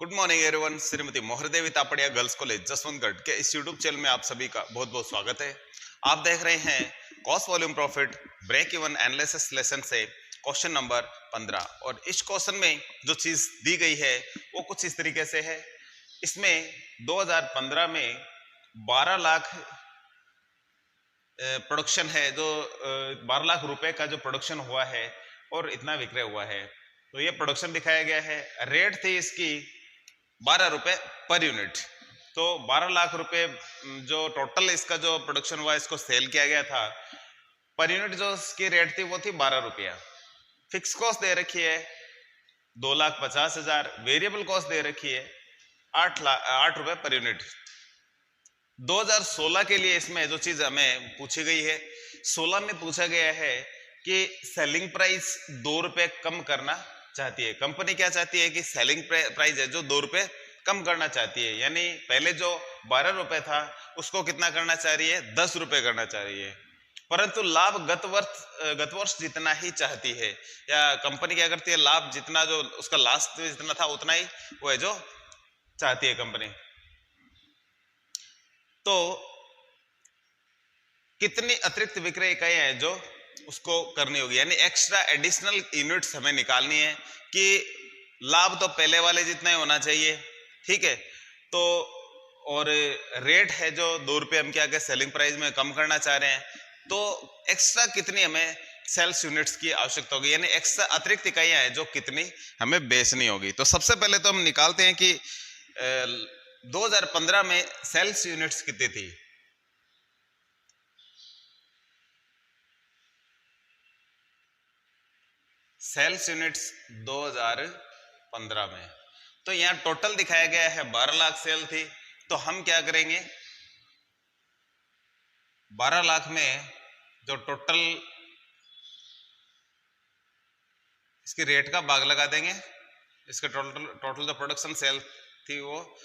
Good morning everyone. Shrimati Mohardevi Tapadia girls college Jaswantgarh के इस YouTube channel में आप सभी का बहुत बहुत स्वागत है। आप देख रहे हैं cost volume profit break even analysis lesson से क्वेश्चन नंबर 15। और इस क्वेश्चन में जो चीज दी गई है वो कुछ इस तरीके से है। इसमें 2015 में 12 लाख प्रोडक्शन है, जो 12 लाख रुपए का जो प्रोडक्शन हुआ है और इतना विक्रय हुआ है। तो ये प्रोडक्शन दिखाया गया है। रेट थी इसकी 12 रुपए पर यूनिट। तो 12 लाख रुपए जो टोटल इसका जो प्रोडक्शन हुआ, इसको सेल किया गया था। पर यूनिट जो इसकी रेट थी वो थी 12 रुपया। फिक्स कॉस्ट दे रखी है 2,50,000। वेरिएबल कॉस्ट दे रखी है 8 रुपए पर यूनिट। 2016 के लिए इसमें जो चीज हमें पूछी गई है, 16 में पूछा गया है कि सेलिंग प्राइस 2 रुपए कम करना चाहती है। कंपनी क्या चाहती है कि सेलिंग प्राइस है जो 2 रुपए कम करना चाहती है, यानी पहले जो 12 रुपए था उसको कितना करना चाह रही है, 10 रुपए करना चाह रही है। परंतु लाभ गत वर्ष जितना ही चाहती है, या कंपनी क्या करती है, लाभ जितना जो उसका लास्ट जितना था उतना ही वो है जो चाहती है कंपनी। तो कितनी अतिरिक्त विक्रय इकाइयां हैं जो उसको करनी होगी, यानी एक्स्ट्रा एडिशनल यूनिट्स हमें निकालनी है कि लाभ तो पहले वाले जितना ही होना चाहिए, ठीक है। तो और रेट है जो 2 रुपये हम क्या के सेलिंग प्राइस में कम करना चाह रहे हैं, तो एक्स्ट्रा कितनी हमें सेल्स यूनिट्स की आवश्यकता होगी, यानी एक्स्ट्रा अतिरिक्त इकाइयां हैं जो कितनी हमें बेचनी होगी। तो सबसे पहले तो हम निकालते हैं कि 2015 में सेल्स यूनिट्स कितनी थी। सेल्स यूनिट्स 2015 में, तो यहां टोटल दिखाया गया है 12 लाख सेल थी। तो हम क्या करेंगे, 12 लाख में जो टोटल इसकी रेट का भाग लगा देंगे। इसके टोटल जो प्रोडक्शन सेल थी, वो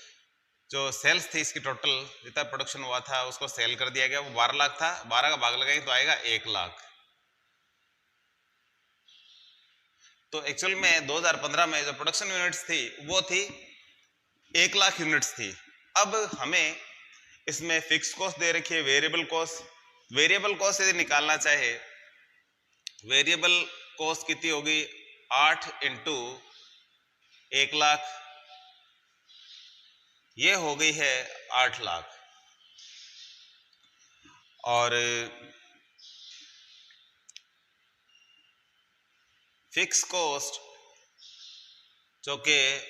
जो सेल्स थी इसकी टोटल जितना प्रोडक्शन हुआ था उसको सेल कर दिया गया, वो 12 लाख था। 12 का भाग लगाएंगे तो आएगा 1 लाख। तो एक्चुअल में 2015 में जो प्रोडक्शन यूनिट्स थी वो थी 1 लाख यूनिट्स थी। अब हमें इसमें फिक्स कॉस्ट दे रखी है, वेरिएबल कॉस्ट। वेरिएबल कॉस्ट यदि निकालना चाहे, वेरिएबल कॉस्ट कितनी होगी, 8 इंटू 1 लाख, ये हो गई है 8 लाख। और फिक्स कॉस्ट जो कि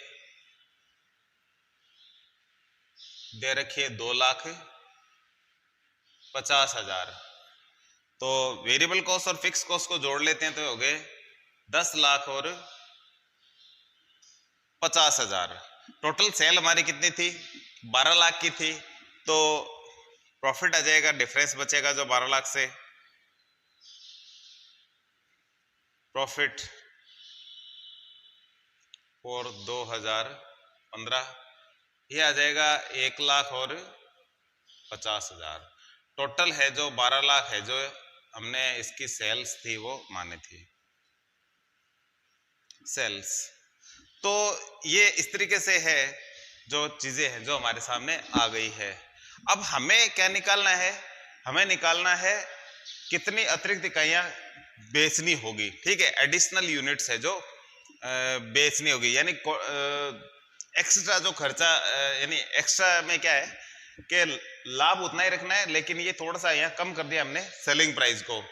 दे रखी है 2,50,000। तो वेरिएबल कॉस्ट और फिक्स कॉस्ट को जोड़ लेते हैं तो हो गए 10 लाख और 50,000। टोटल सेल हमारी कितनी थी, 12 लाख की थी। तो प्रॉफिट आ जाएगा, डिफरेंस बचेगा जो 12 लाख से, प्रॉफिट और 2015 ये आ जाएगा 1 लाख और 50,000। टोटल है जो 12 लाख है जो हमने इसकी सेल्स थी वो मानी थी, सेल्स। तो ये इस तरीके से है जो चीजें हैं जो हमारे सामने आ गई है। अब हमें क्या निकालना है, हमें निकालना है कितनी अतिरिक्त इकाइयां बेचनी होगी, ठीक है। एडिशनल यूनिट्स है जो बेचनी होगी, यानी एक्स्ट्रा जो खर्चा, यानी एक्स्ट्रा में क्या है कि लाभ उतना ही रखना है, लेकिन ये थोड़ा सा यहाँ कम कर दिया हमने सेलिंग प्राइस को।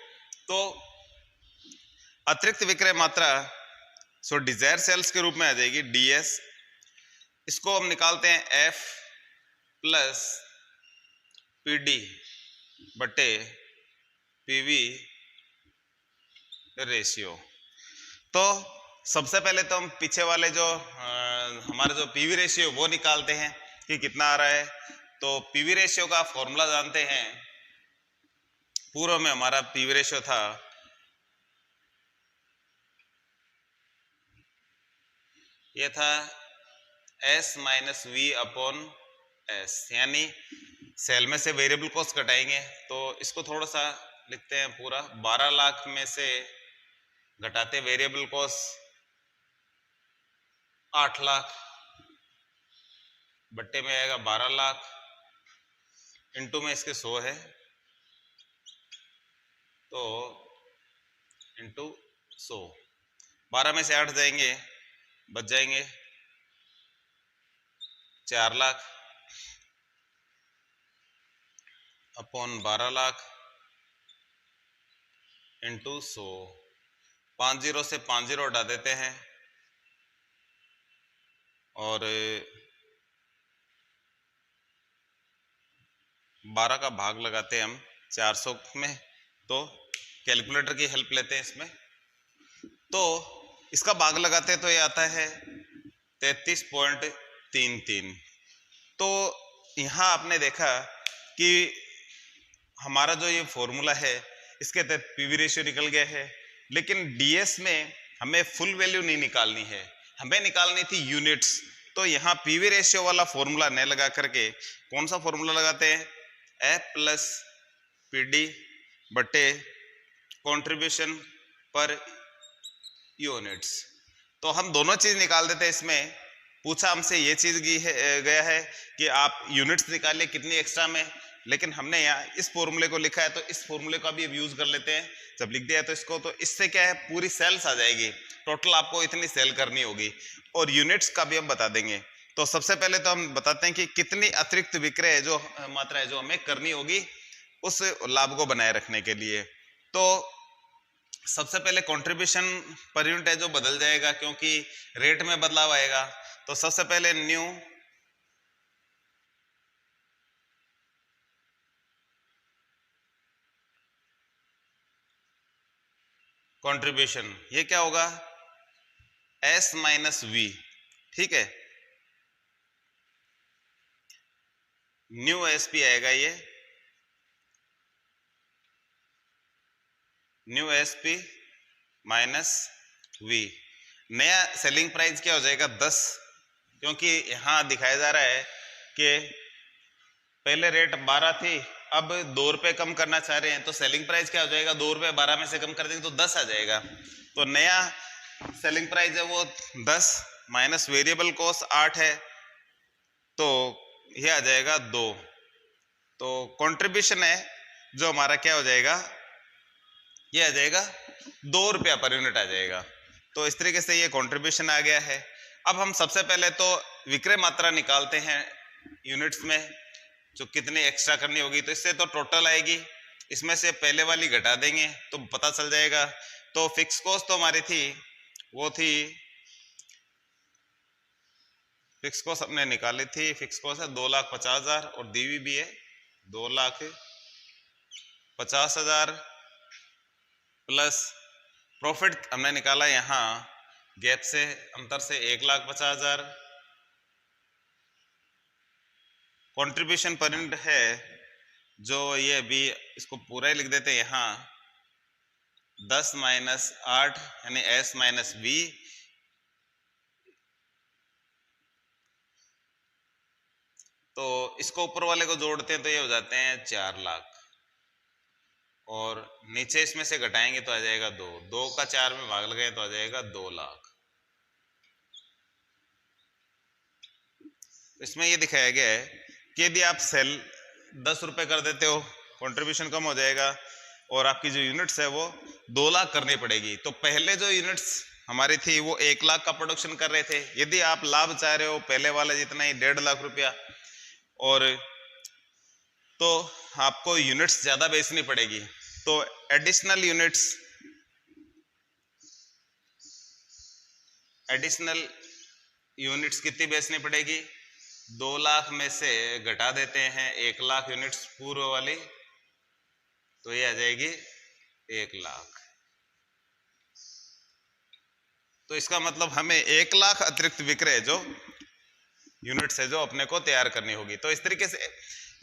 तो अतिरिक्त विक्रय मात्रा सो डिजायर सेल्स के रूप में आ जाएगी डीएस। इसको हम निकालते हैं एफ प्लस पीडी बटे पीवी रेशियो। तो सबसे पहले तो हम पीछे वाले जो हमारे जो पीवी रेशियो वो निकालते हैं कि कितना आ रहा है। तो पीवी रेशियो का फॉर्मूला जानते हैं, पूर्व में हमारा पीवी रेशियो था ये था S minus V upon S, यानी सेल में से वेरिएबल कॉस्ट घटाएंगे। तो इसको थोड़ा सा लिखते हैं पूरा, 12 लाख में से घटाते वेरिएबल कॉस्ट 8 लाख, बट्टे में आएगा 12 लाख, इंटू में इसके 100 है, तो इंटू 100, 12 में से 8 जाएंगे, बच जाएंगे 4 lakh upon 12 lakh into 100। 5 zero से 5 जीरो हटा देते हैं और 12 का भाग लगाते हैं हम 400 में, तो कैलकुलेटर की हेल्प लेते हैं इसमें, तो इसका भाग लगाते हैं तो ये आता है 33.33। तो यहाँ आपने देखा कि हमारा जो ये फॉर्मूला है इसके तहत पीवी रेशियो निकल गया है, लेकिन डीएस में हमें फुल वैल्यू नहीं निकालनी है, हमें निकालनी थी यूनिट्स। तो यहाँ पीवी रेशियो वाला फॉर्मूला न लगा करके कौन सा फॉर्मूला लगाते हैं, एफ प्लस पीडी बटे कंट्रीब्यूशन पर यूनिट्स। तो हम दोनों चीज निकाल देते हैं। इसमें पूछा हमसे ये चीज गया है कि आप यूनिट्स निकालिए कितनी एक्स्ट्रा में, लेकिन हमने यहाँ इस फॉर्मूले को लिखा है तो इस फॉर्मूले का भी अब यूज कर लेते हैं। जब लिख दिया तो इसको, तो इससे क्या है पूरी सेल्स आ जाएगी, टोटल आपको इतनी सेल करनी होगी, और यूनिट्स का भी हम बता देंगे। तो सबसे पहले तो हम बताते हैं कि कितनी अतिरिक्त विक्रय जो मात्रा है जो हमें करनी होगी उस लाभ को बनाए रखने के लिए। तो सबसे पहले कंट्रीब्यूशन पर यूनिट है जो बदल जाएगा क्योंकि रेट में बदलाव आएगा। तो सबसे पहले न्यू कंट्रीब्यूशन, ये क्या होगा, एस माइनस वी, ठीक है, न्यू एसपी आएगा ये, न्यू एसपी माइनस वी। नया सेलिंग प्राइस क्या हो जाएगा 10, क्योंकि यहां दिखाया जा रहा है कि पहले रेट 12 थी, अब 2 रुपए कम करना चाह रहे हैं, तो सेलिंग प्राइस क्या हो जाएगा, 2 रुपए 12 में से कम कर देंगे तो 10 आ जाएगा। तो नया सेलिंग प्राइस है वो 10 माइनस वेरिएबल कॉस्ट 8 है, तो ये आ जाएगा 2। तो कंट्रीब्यूशन है जो हमारा क्या हो जाएगा, ये आ जाएगा 2 रुपया पर यूनिट आ जाएगा। तो इस तरीके से ये कंट्रीब्यूशन आ गया है। अब हम सबसे पहले तो विक्रय मात्रा निकालते हैं यूनिट्स में, जो कितनी एक्स्ट्रा करनी होगी। तो इससे तो टोटल आएगी, इसमें से पहले वाली घटा देंगे तो पता चल जाएगा। तो फिक्स कॉस्ट तो हमारी थी, वो थी, फिक्स कॉस्ट हमने निकाली थी, फिक्स कॉस्ट है 2,50,000 और दीवी भी है 2,50,000 प्लस प्रॉफिट हमने निकाला यहाँ गैप से अंतर से 1,50,000। कंट्रीब्यूशन पर यूनिट है जो ये भी, इसको पूरा ही लिख देते हैं यहाँ 10 माइनस 8 यानी एस माइनस बी, तो इसको ऊपर वाले को जोड़ते हैं तो ये हो जाते हैं 4 लाख, और नीचे इसमें से घटाएंगे तो आ जाएगा 2, 2 का 4 में भाग लगाए तो आ जाएगा 2 लाख। इसमें ये दिखाया गया है कि यदि आप सेल 10 रुपए कर देते हो कंट्रीब्यूशन कम हो जाएगा, और आपकी जो यूनिट्स है वो 2 लाख करनी पड़ेगी। तो पहले जो यूनिट्स हमारी थी वो 1 लाख का प्रोडक्शन कर रहे थे, यदि आप लाभ चाह रहे हो पहले वाला जितना ही 1.5 लाख रुपया, और तो आपको यूनिट्स ज्यादा बेचनी पड़ेगी। तो एडिशनल यूनिट्स कितनी बेचनी पड़ेगी, 2 लाख में से घटा देते हैं 1 लाख यूनिट्स पूर्व वाली, तो ये आ जाएगी 1 लाख। तो इसका मतलब हमें 1 लाख अतिरिक्त विक्रय जो यूनिट्स है जो अपने को तैयार करनी होगी। तो इस तरीके से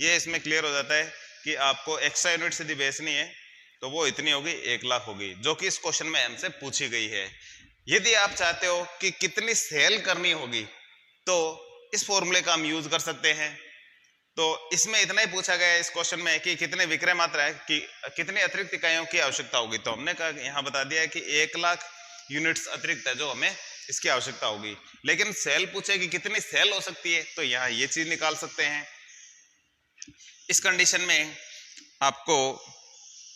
ये इसमें क्लियर हो जाता है कि आपको एक्स्ट्रा यूनिट्स यदि बेचनी है तो वो इतनी होगी 1 लाख होगी, जो कि इस क्वेश्चन में हमसे पूछी गई है। यदि आप चाहते हो कि कितनी सेल करनी होगी तो इस फॉर्मूले का हम यूज कर सकते हैं। तो इसमें इतना ही पूछा गया है इस क्वेश्चन में कि कितने विक्रय मात्रा है, कि कितनी अतिरिक्त इकाइयों की आवश्यकता होगी। तो हमने कहा यहाँ बता दिया है कि 1 लाख यूनिट्स अतिरिक्त है जो हमें इसकी आवश्यकता होगी। लेकिन सेल पूछे कि कितनी सेल हो सकती है, तो यहाँ ये चीज निकाल सकते हैं। इस कंडीशन में आपको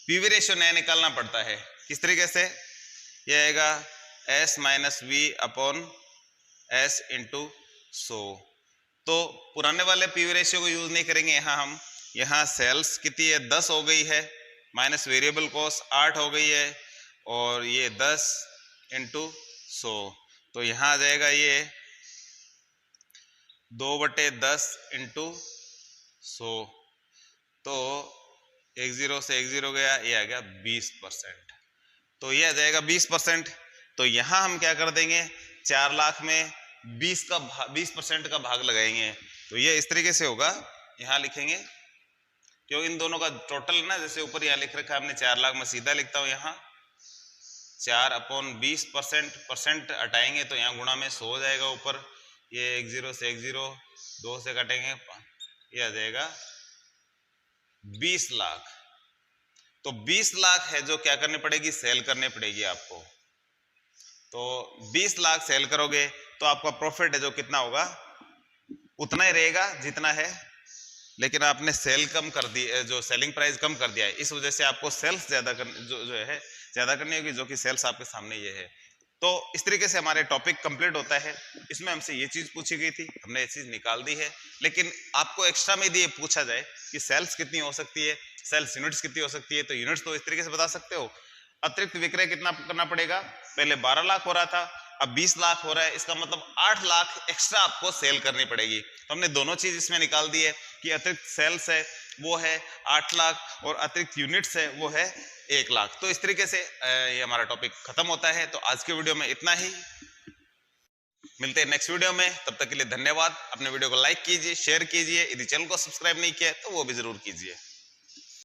पीवी रेशियो नया निकालना पड़ता है। किस तरीके से? यह आएगा S minus V upon S into 100। तो पुराने वाले पीवी रेशियो को यूज नहीं करेंगे हम। यहाँ सेल्स कितनी है? 10 हो गई है, माइनस वेरिएबल कॉस्ट 8 हो गई है, और ये 10 इंटू 100। तो यहाँ आ जाएगा ये 2/10 इंटू 100। तो 10 से 10 गया, ये आ गया 20%। तो ये आ जाएगा 20%। तो यहाँ हम क्या कर देंगे? 4 लाख में 20% का भाग लगाएंगे। तो ये इस तरीके से होगा, यहाँ लिखेंगे, क्यों इन दोनों का टोटल ना, जैसे ऊपर यहाँ लिख रखा है हमने 4 लाख, में सीधा लिखता हूँ यहाँ 4/20%, परसेंट हटाएंगे तो यहाँ गुणा में 100 हो जाएगा ऊपर। ये 10 से 10, 2 से काटेंगे, ये आ जाएगा 20 लाख। तो 20 लाख है जो क्या करनी पड़ेगी? सेल करनी पड़ेगी आपको। तो 20 लाख सेल करोगे तो आपका प्रॉफिट है जो कितना होगा? उतना ही रहेगा जितना है, लेकिन आपने सेल कम कर दी, जो सेलिंग प्राइस कम कर दिया है, इस वजह से आपको सेल्स ज्यादा जो है ज्यादा करनी होगी, जो कि सेल्स आपके सामने ये है। तो इस तरीके से हमारे टॉपिक कंप्लीट होता है। इसमें हमसे ये चीज पूछी गई थी, हमने ये चीज निकाल दी है। लेकिन आपको एक्स्ट्रा में यदि पूछा जाए कि सेल्स कितनी हो सकती है, सेल्स यूनिट्स कितनी हो सकती है, तो यूनिट्स तो इस तरीके से बता सकते हो। अतिरिक्त विक्रय कितना करना पड़ेगा? पहले 12 लाख हो रहा था, अब 20 लाख हो रहा है, इसका मतलब 8 लाख एक्स्ट्रा आपको सेल करनी पड़ेगी। तो हमने दोनों चीज इसमें निकाल दी है कि अतिरिक्त सेल्स है वो है 8 लाख और अतिरिक्त यूनिट्स है वो है 1 लाख। तो इस तरीके से ये हमारा टॉपिक खत्म होता है। तो आज के वीडियो में इतना ही, मिलते हैं नेक्स्ट वीडियो में। तब तक के लिए धन्यवाद। अपने वीडियो को लाइक कीजिए, शेयर कीजिए, यदि चैनल को सब्सक्राइब नहीं किया तो वो भी जरूर कीजिए।